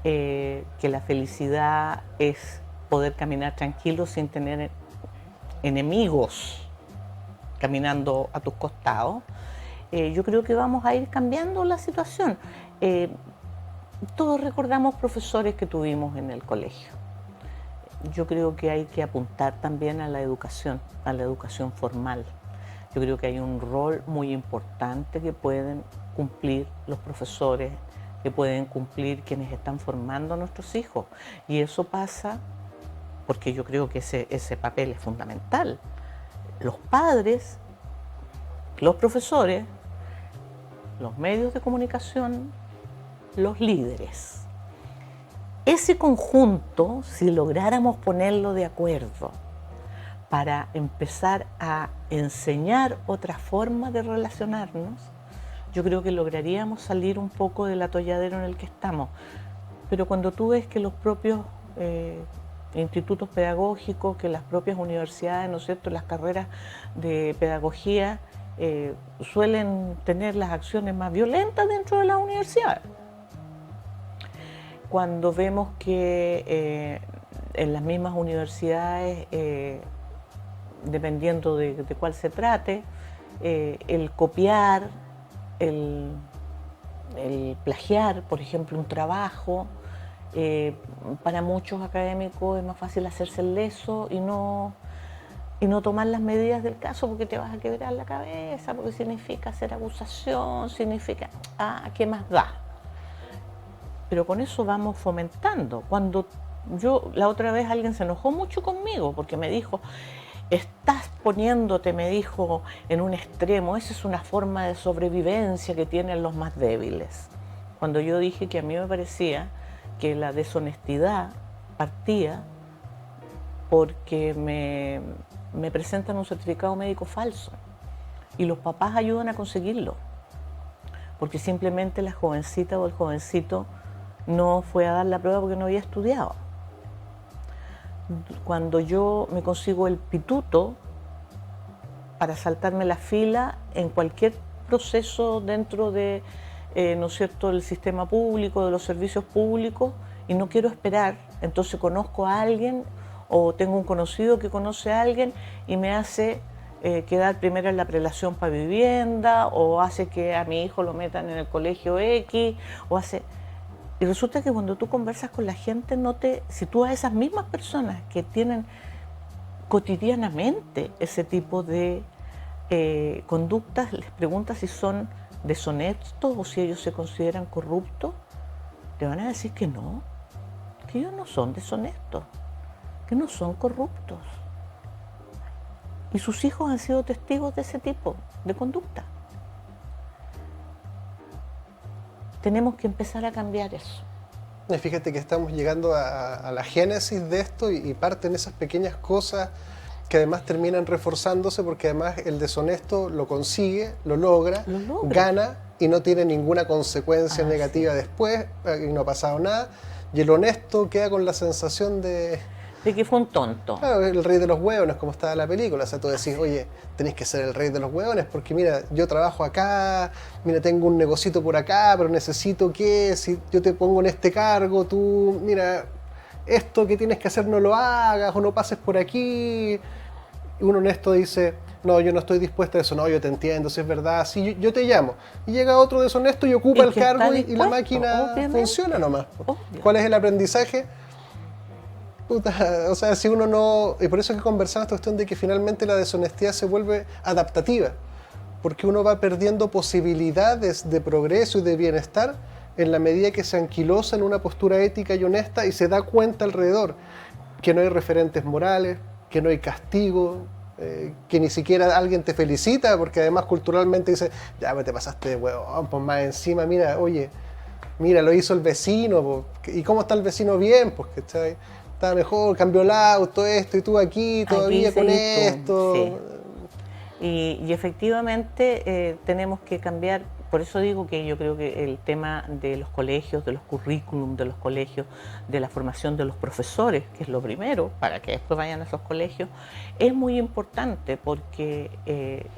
que la felicidad es poder caminar tranquilo sin tener enemigos caminando a tus costados. Yo creo que vamos a ir cambiando la situación. Todos recordamos profesores que tuvimos en el colegio. Yo creo que hay que apuntar también a la educación formal. Yo creo que hay un rol muy importante que pueden cumplir los profesores, que pueden cumplir quienes están formando a nuestros hijos. Y eso pasa porque yo creo que ese papel es fundamental. Los padres, los profesores, los medios de comunicación, los líderes. Ese conjunto, si lográramos ponerlo de acuerdo, para empezar a enseñar otra forma de relacionarnos, yo creo que lograríamos salir un poco del atolladero en el que estamos. Pero cuando tú ves que los propios institutos pedagógicos, que las propias universidades, ¿no es cierto?, las carreras de pedagogía suelen tener las acciones más violentas dentro de las universidades. Cuando vemos que en las mismas universidades, dependiendo de cuál se trate, el copiar, el plagiar, por ejemplo, un trabajo, para muchos académicos es más fácil hacerse el leso y no tomar las medidas del caso, porque te vas a quebrar la cabeza, porque significa hacer acusación, significa, ¿qué más da? Pero con eso vamos fomentando. Cuando la otra vez alguien se enojó mucho conmigo porque me dijo, estás poniéndote, me dijo, en un extremo, esa es una forma de sobrevivencia que tienen los más débiles. Cuando yo dije que a mí me parecía que la deshonestidad partía porque me presentan un certificado médico falso y los papás ayudan a conseguirlo, porque simplemente la jovencita o el jovencito no fue a dar la prueba porque no había estudiado. Cuando yo me consigo el pituto para saltarme la fila en cualquier proceso dentro de, ¿no es cierto?, del sistema público, de los servicios públicos, y no quiero esperar, entonces conozco a alguien o tengo un conocido que conoce a alguien y me hace quedar primero en la prelación para vivienda, o hace que a mi hijo lo metan en el colegio X, o hace... Y resulta que cuando tú conversas con la gente, si tú a esas mismas personas que tienen cotidianamente ese tipo de conductas, les preguntas si son deshonestos o si ellos se consideran corruptos, te van a decir que no, que ellos no son deshonestos, que no son corruptos. Y sus hijos han sido testigos de ese tipo de conducta. Tenemos que empezar a cambiar eso. Y fíjate que estamos llegando a la génesis de esto y parten esas pequeñas cosas que además terminan reforzándose, porque además el deshonesto lo consigue, lo logra, gana y no tiene ninguna consecuencia negativa después, y no ha pasado nada, y el honesto queda con la sensación de que fue un tonto. Claro, el rey de los hueones, como estaba la película. O sea, tú decís, oye, tenés que ser el rey de los hueones porque mira, yo trabajo acá, mira, tengo un negocito por acá, pero necesito que, si yo te pongo en este cargo, tú, mira, esto que tienes que hacer no lo hagas o no pases por aquí. Y un honesto dice, no, yo no estoy dispuesto a eso, no, yo te entiendo, si es verdad, sí, yo te llamo. Y llega otro deshonesto y ocupa el cargo y la máquina funciona nomás. Obvio. ¿Cuál es el aprendizaje? Puta, o sea, si uno no... Y por eso es que conversamos esta cuestión de que finalmente la deshonestidad se vuelve adaptativa, porque uno va perdiendo posibilidades de progreso y de bienestar en la medida que se anquilosa en una postura ética y honesta y se da cuenta alrededor que no hay referentes morales, que no hay castigo, que ni siquiera alguien te felicita, porque además culturalmente dice, ya pues te pasaste de huevón, pues más encima, mira, oye, mira, lo hizo el vecino, pues, ¿y cómo está el vecino? Bien, pues, ¿cachai? Está mejor, cambió el auto, esto, y tú aquí todavía con esto. Sí. Y efectivamente tenemos que cambiar, por eso digo que yo creo que el tema de los colegios, de los currículum de los colegios, de la formación de los profesores, que es lo primero, para que después vayan a esos colegios, es muy importante porque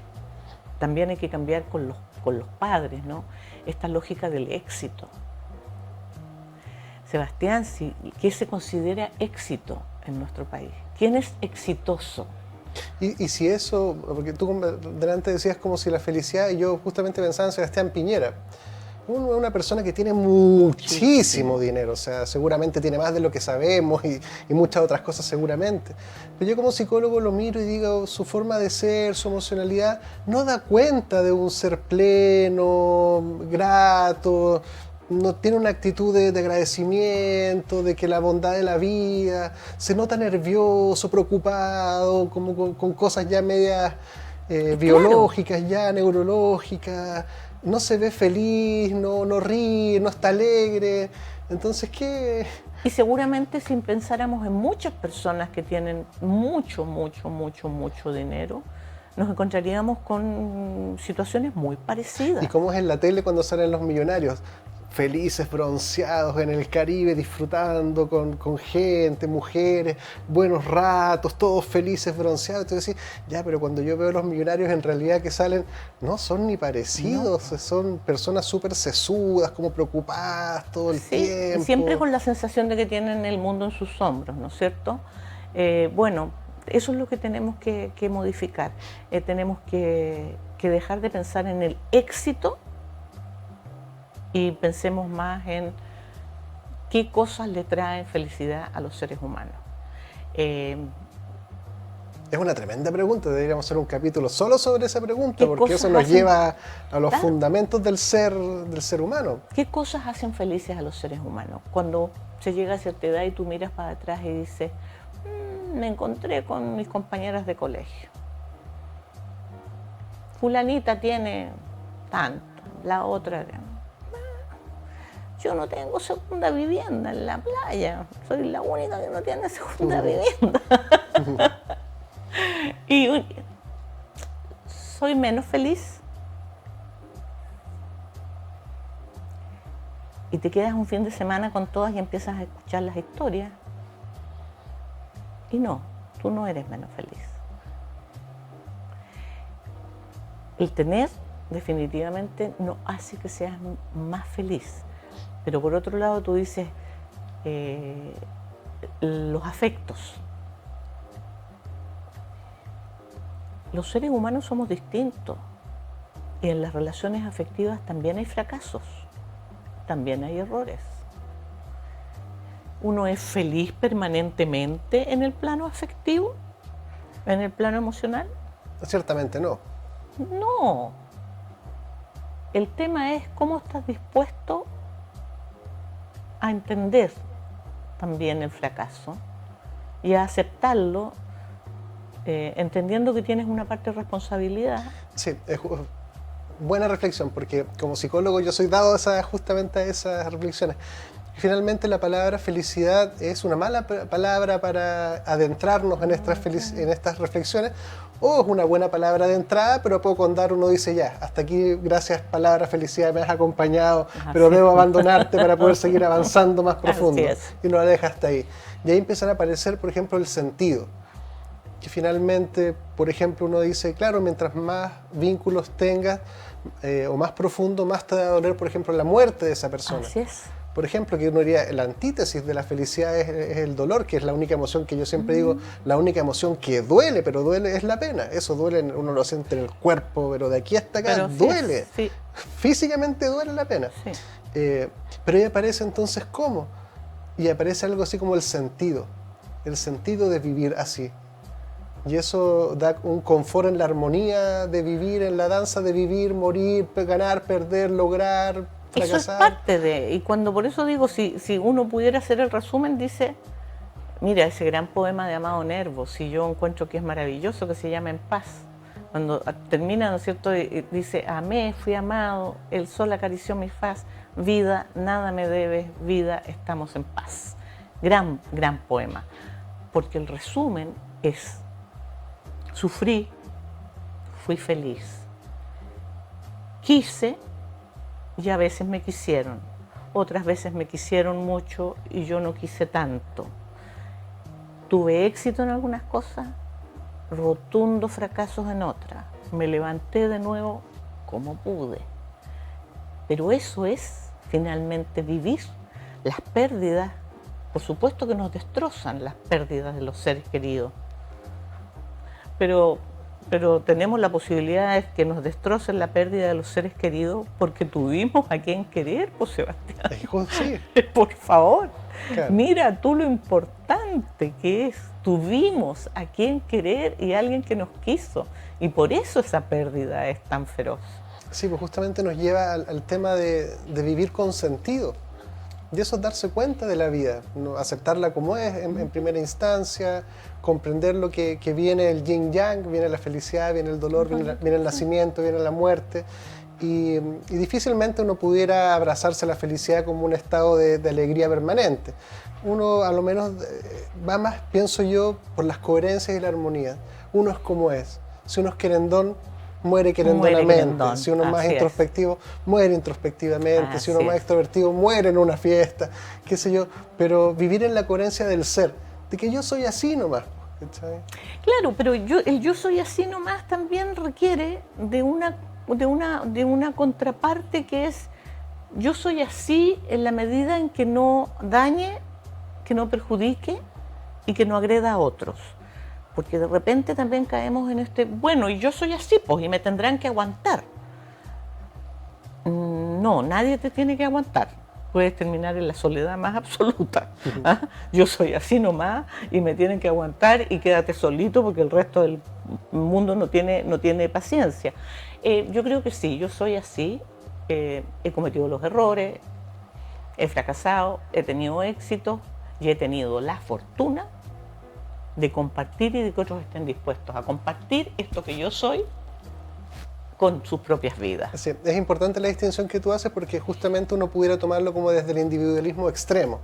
también hay que cambiar con los padres, ¿no? Esta lógica del éxito. Sebastián, ¿qué se considera éxito en nuestro país? ¿Quién es exitoso? Y si eso, porque tú delante decías como si la felicidad, y yo justamente pensaba en Sebastián Piñera, una persona que tiene muchísimo dinero, o sea, seguramente tiene más de lo que sabemos y muchas otras cosas seguramente. Pero yo como psicólogo lo miro y digo, su forma de ser, su emocionalidad, no da cuenta de un ser pleno, grato, no tiene una actitud de agradecimiento, de que la bondad de la vida, se nota nervioso, preocupado, como con cosas ya medias biológicas, ya neurológicas, no se ve feliz, no ríe, no está alegre. Entonces, ¿qué? Y seguramente si pensáramos en muchas personas que tienen mucho dinero, nos encontraríamos con situaciones muy parecidas. ¿Y cómo es en la tele cuando salen los millonarios? felices, bronceados en el Caribe, disfrutando con gente, mujeres, buenos ratos, todos felices, bronceados. Entonces decís, ya, pero cuando yo veo a los millonarios en realidad que salen, no son ni parecidos, no. Son personas súper sesudas, como preocupadas todo el tiempo. Siempre con la sensación de que tienen el mundo en sus hombros, ¿no es cierto? Bueno, eso es lo que tenemos que modificar. Tenemos que dejar de pensar en el éxito y pensemos más en qué cosas le traen felicidad a los seres humanos. Es una tremenda pregunta, deberíamos hacer un capítulo solo sobre esa pregunta, porque eso nos lleva a los fundamentos del ser humano. ¿Qué cosas hacen felices a los seres humanos? Cuando se llega a cierta edad y tú miras para atrás y dices, me encontré con mis compañeras de colegio. Fulanita tiene tanto, la otra... Yo no tengo segunda vivienda en la playa, soy la única que no tiene segunda vivienda. Y soy menos feliz. Y te quedas un fin de semana con todas y empiezas a escuchar las historias. Y no, tú no eres menos feliz. El tener definitivamente no hace que seas más feliz. Pero por otro lado tú dices, los afectos. Los seres humanos somos distintos y en las relaciones afectivas también hay fracasos, también hay errores. ¿Uno es feliz permanentemente en el plano afectivo, en el plano emocional? Ciertamente no. No. El tema es cómo estás dispuesto a entender también el fracaso y a aceptarlo, entendiendo que tienes una parte de responsabilidad. Sí, es buena reflexión, porque como psicólogo yo soy dado justamente a esas reflexiones. Finalmente la palabra felicidad es una mala palabra para adentrarnos en estas reflexiones, o es una buena palabra de entrada, pero a poco andar uno dice ya, hasta aquí, gracias palabra felicidad, me has acompañado, pero debo abandonarte para poder seguir avanzando más profundo. Y uno la deja hasta ahí. Y ahí empiezan a aparecer, por ejemplo, el sentido. Que finalmente, por ejemplo, uno dice, claro, mientras más vínculos tengas o más profundo, más te va a doler, por ejemplo, la muerte de esa persona. Así es. Por ejemplo, que uno diría, la antítesis de la felicidad es el dolor, que es la única emoción que yo siempre digo, la única emoción que duele, pero duele es la pena. Eso duele, uno lo siente en el cuerpo, pero de aquí hasta acá pero duele. Sí. Físicamente duele la pena. Sí. Pero ahí aparece entonces ¿cómo? Y aparece algo así como el sentido de vivir así. Y eso da un confort en la armonía de vivir, en la danza de vivir, morir, ganar, perder, lograr, fracasar. Eso es parte de, y cuando por eso digo, si uno pudiera hacer el resumen, dice, mira, ese gran poema de Amado Nervo, si yo encuentro que es maravilloso, que se llama En Paz. Cuando termina, ¿no es cierto?, dice, amé, fui amado, el sol acarició mi faz, vida, nada me debes, vida, estamos en paz. Gran, gran poema, porque el resumen es, sufrí, fui feliz, quise y a veces me quisieron, otras veces me quisieron mucho y yo no quise tanto. Tuve éxito en algunas cosas, rotundos fracasos en otras. Me levanté de nuevo como pude. Pero eso es finalmente vivir. Las pérdidas, por supuesto que nos destrozan las pérdidas de los seres queridos. Pero tenemos la posibilidad de que nos destrocen la pérdida de los seres queridos porque tuvimos a quien querer, pues Sebastián. Sí. Por favor, claro. Mira tú lo importante que es. Tuvimos a quien querer y alguien que nos quiso. Y por eso esa pérdida es tan feroz. Sí, pues justamente nos lleva al tema de vivir con sentido. Y eso es darse cuenta de la vida, ¿no? Aceptarla como es en primera instancia, comprender lo que viene el yin yang, viene la felicidad, viene el dolor, viene el nacimiento, viene la muerte. Y difícilmente uno pudiera abrazarse a la felicidad como un estado de alegría permanente. Uno a lo menos va más, pienso yo, por las coherencias y la armonía. Uno es como es. Si uno es querendón, muere querendonamente. querendón, Si uno es más así es. introspectivo, muere introspectivamente. Si uno es Así más es. extrovertido, muere en una fiesta, qué sé yo. Pero vivir en la coherencia del ser, de que yo soy así nomás. ¿Cachai? Claro, pero el yo soy así nomás también requiere de una contraparte que es yo soy así en la medida en que no dañe, que no perjudique y que no agreda a otros. Porque de repente también caemos en bueno, y yo soy así, pues, y me tendrán que aguantar. No, nadie te tiene que aguantar. Puedes terminar en la soledad más absoluta. ¿Ah? Yo soy así nomás y me tienen que aguantar y quédate solito porque el resto del mundo no tiene paciencia. Yo creo que sí, yo soy así. He cometido los errores, he fracasado, he tenido éxito y he tenido la fortuna de compartir y de que otros estén dispuestos a compartir esto que yo soy con sus propias vidas. Sí, es importante la distinción que tú haces porque justamente uno pudiera tomarlo como desde el individualismo extremo.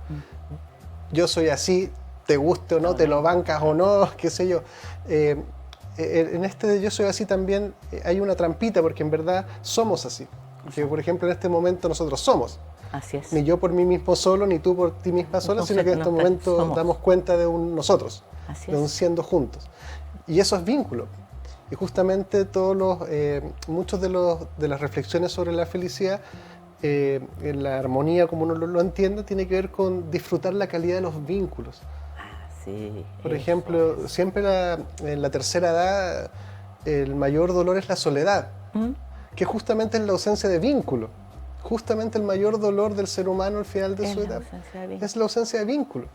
Yo soy así, te guste o no, te lo bancas o no, qué sé yo. En este de yo soy así también hay una trampita porque en verdad somos así. Que, por ejemplo, en este momento nosotros somos. Así es. Ni yo por mí mismo solo, ni tú por ti misma sola, Entonces, sino que en este momento somos. damos cuenta de un nosotros, Así de un es. siendo juntos. Y eso es vínculo. Y justamente muchos de las reflexiones sobre la felicidad, en la armonía como uno lo entiende, tiene que ver con disfrutar la calidad de los vínculos. Sí, Por eso. ejemplo, siempre en la tercera edad el mayor dolor es la soledad, que justamente es la ausencia de vínculo. Justamente el mayor dolor del ser humano al final de Es su la edad ausencia de vínculo. es la ausencia de vínculo.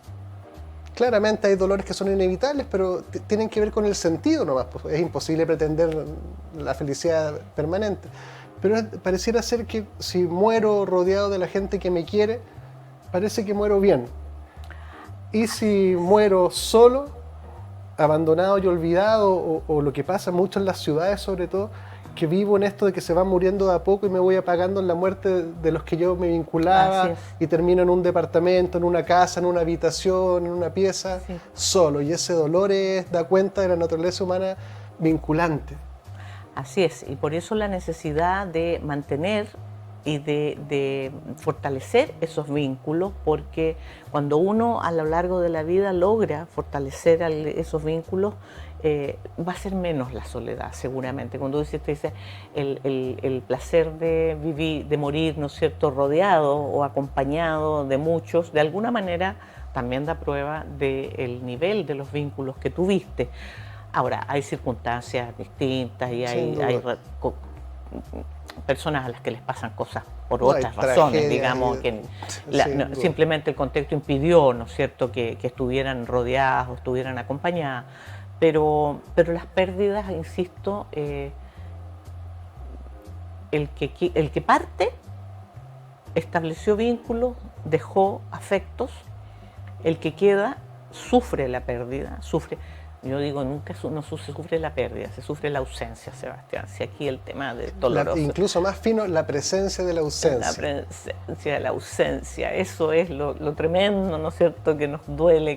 Claramente hay dolores que son inevitables, pero tienen que ver con el sentido nomás. Pues es imposible pretender la felicidad permanente. Pero pareciera ser que si muero rodeado de la gente que me quiere, parece que muero bien. Y si muero solo, abandonado y olvidado, o lo que pasa mucho en las ciudades sobre todo, que vivo en esto de que se va muriendo de a poco y me voy apagando en la muerte de los que yo me vinculaba Así es. y termino en un departamento, en una casa, en una habitación, en una pieza, Sí. solo. Y ese dolor da cuenta de la naturaleza humana vinculante. Así es, y por eso la necesidad de mantener y de fortalecer esos vínculos, porque cuando uno a lo largo de la vida logra fortalecer esos vínculos, va a ser menos la soledad, seguramente. Cuando te dice el placer de vivir, de morir, ¿no es cierto?, rodeado o acompañado de muchos, de alguna manera también da prueba del nivel de los vínculos que tuviste. Ahora, hay circunstancias distintas y Sin duda. hay personas a las que les pasan cosas por No, hay otras razones, tragedias, digamos, que sin duda. simplemente el contexto impidió, ¿no es cierto?, que estuvieran rodeadas o estuvieran acompañadas, pero las pérdidas, insisto, el que parte estableció vínculos, dejó afectos, el que queda sufre la pérdida, yo digo, nunca no se sufre la pérdida, se sufre la ausencia, Sebastián. Si aquí el tema de doloroso. Incluso más fino, la presencia de la ausencia. La presencia de la ausencia, eso es lo tremendo, ¿no es cierto?, que nos duele,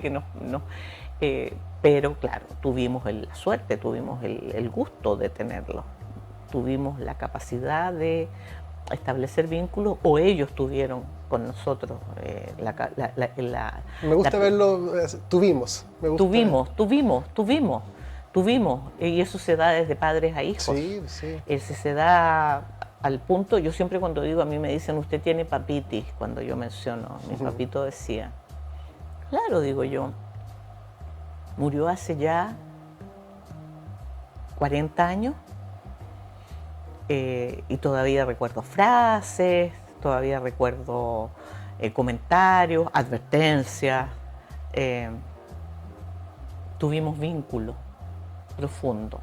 pero claro, tuvimos la suerte, tuvimos el gusto de tenerlo, tuvimos la capacidad de establecer vínculos, o ellos tuvieron con nosotros Me gusta verlo, tuvimos. Me gusta. Tuvimos, y eso se da desde padres a hijos. Sí, sí. Se da al punto, yo siempre cuando digo, a mí me dicen, usted tiene papitis, cuando yo menciono, mi papito decía, claro, digo yo, murió hace ya 40 años, y todavía recuerdo frases, todavía recuerdo comentarios, advertencias, tuvimos vínculos profundos.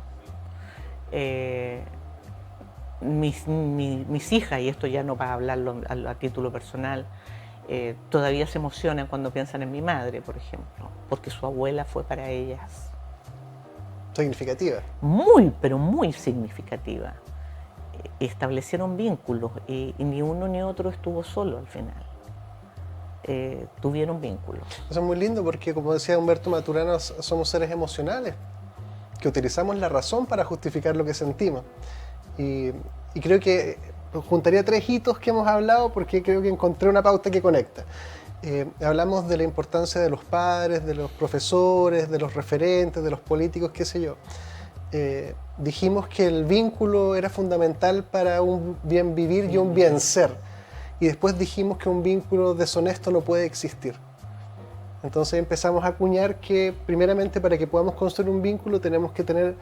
Mis hijas, y esto ya no para hablarlo a título personal, todavía se emocionan cuando piensan en mi madre, por ejemplo, porque su abuela fue para ellas Significativa. muy, pero muy significativa. Establecieron vínculos y ni uno ni otro estuvo solo al final. Tuvieron vínculos. Eso es muy lindo porque, como decía Humberto Maturana, somos seres emocionales, que utilizamos la razón para justificar lo que sentimos. Y creo que juntaría 3 hitos que hemos hablado porque creo que encontré una pauta que conecta. Hablamos de la importancia de los padres, de los profesores, de los referentes, de los políticos, qué sé yo. Dijimos que el vínculo era fundamental para un bien vivir y un bien ser. Y después dijimos que un vínculo deshonesto no puede existir. Entonces empezamos a acuñar que primeramente para que podamos construir un vínculo tenemos que tener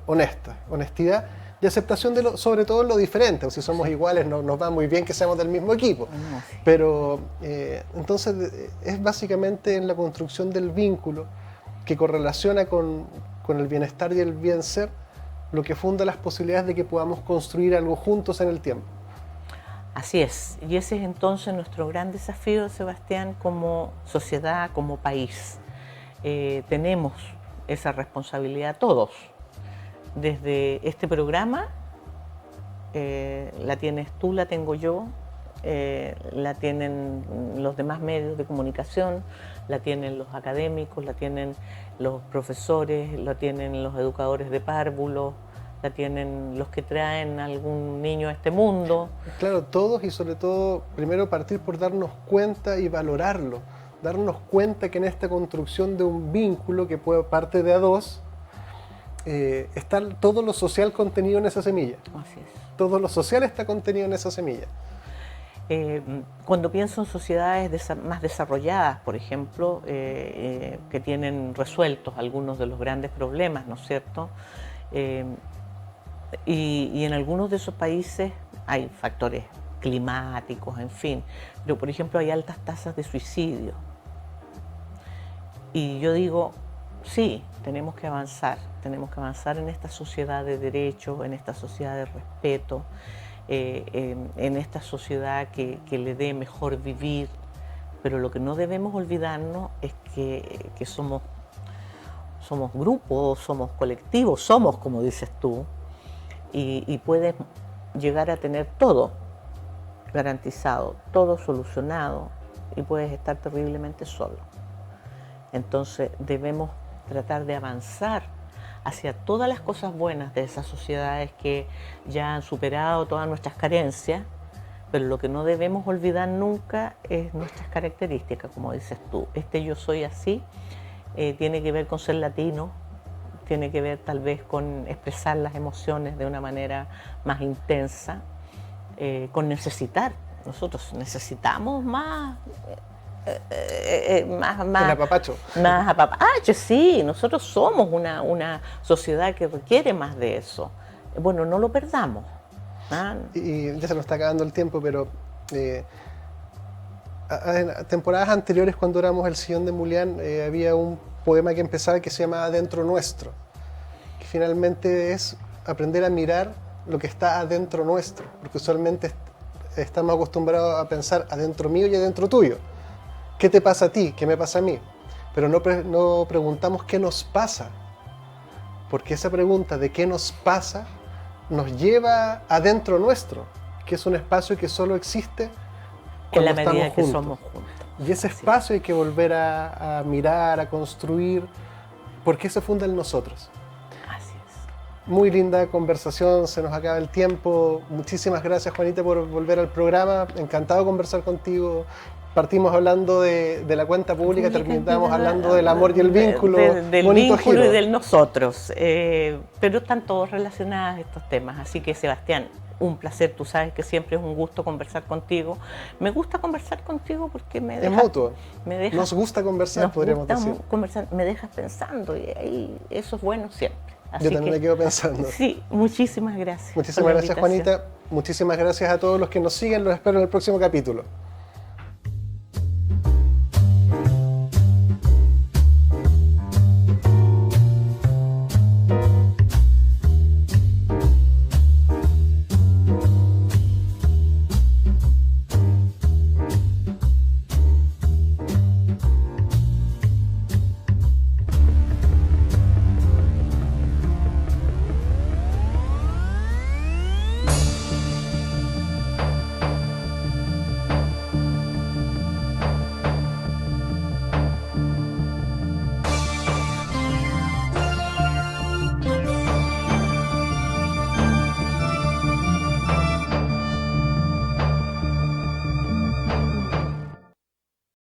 honestidad y aceptación de sobre todo en lo diferente. O si somos iguales nos va muy bien que seamos del mismo equipo. Pero entonces es básicamente en la construcción del vínculo que correlaciona con el bienestar y el bien ser lo que funda las posibilidades de que podamos construir algo juntos en el tiempo. Así es, y ese es entonces nuestro gran desafío, Sebastián, como sociedad, como país. Tenemos esa responsabilidad todos. Desde este programa, la tienes tú, la tengo yo, la tienen los demás medios de comunicación, la tienen los académicos, la tienen los profesores, la tienen los educadores de párvulos, la tienen los que traen algún niño a este mundo. Claro, todos, y sobre todo, primero partir por darnos cuenta y valorarlo. Darnos cuenta que en esta construcción de un vínculo que puede parte de a dos, está todo lo social contenido en esa semilla. Así es. Todo lo social está contenido en esa semilla. Cuando pienso en sociedades más desarrolladas, por ejemplo, que tienen resueltos algunos de los grandes problemas, ¿no es cierto? Y en algunos de esos países hay factores climáticos, en fin, pero por ejemplo hay altas tasas de suicidio. Y yo digo, sí, tenemos que avanzar en esta sociedad de derechos, en esta sociedad de respeto, en esta sociedad que le dé mejor vivir, pero lo que no debemos olvidarnos es que somos grupos, somos colectivos, somos, como dices tú, y puedes llegar a tener todo garantizado, todo solucionado, y puedes estar terriblemente solo. Entonces debemos tratar de avanzar hacia todas las cosas buenas de esas sociedades que ya han superado todas nuestras carencias, pero lo que no debemos olvidar nunca es nuestras características, como dices tú. Yo soy así, tiene que ver con ser latino, tiene que ver tal vez con expresar las emociones de una manera más intensa, con necesitar. Nosotros necesitamos más El apapacho. Más apapacho, sí. Nosotros somos una sociedad que requiere más de eso. Bueno, no lo perdamos. ¿Ah? Y ya se nos está acabando el tiempo, pero en temporadas anteriores, cuando éramos El Sillón de Mulián, había un poema que empezaba que se llamaba Adentro Nuestro, que finalmente es aprender a mirar lo que está adentro nuestro, porque usualmente estamos acostumbrados a pensar adentro mío y adentro tuyo. ¿Qué te pasa a ti? ¿Qué me pasa a mí? Pero no preguntamos qué nos pasa, porque esa pregunta de qué nos pasa nos lleva adentro nuestro, que es un espacio que solo existe cuando en la medida estamos que juntos. somos juntos. Y ese espacio hay que volver a mirar, a construir, porque se funda en nosotros. Así es. Muy linda conversación, se nos acaba el tiempo. Muchísimas gracias, Juanita, por volver al programa. Encantado de conversar contigo. Partimos hablando de la cuenta pública, terminamos hablando del amor y el vínculo. Del Bonito vínculo giro. y del nosotros. Pero están todos relacionados estos temas. Así que, Sebastián, un placer. Tú sabes que siempre es un gusto conversar contigo. Me gusta conversar contigo porque me dejas... Es mutuo. Me nos gusta conversar, podríamos decir. Conversar, me dejas pensando y ahí eso es bueno siempre. Así Yo también me quedo pensando. Sí, muchísimas gracias. Muchísimas gracias, Juanita. Muchísimas gracias a todos los que nos siguen. Los espero en el próximo capítulo.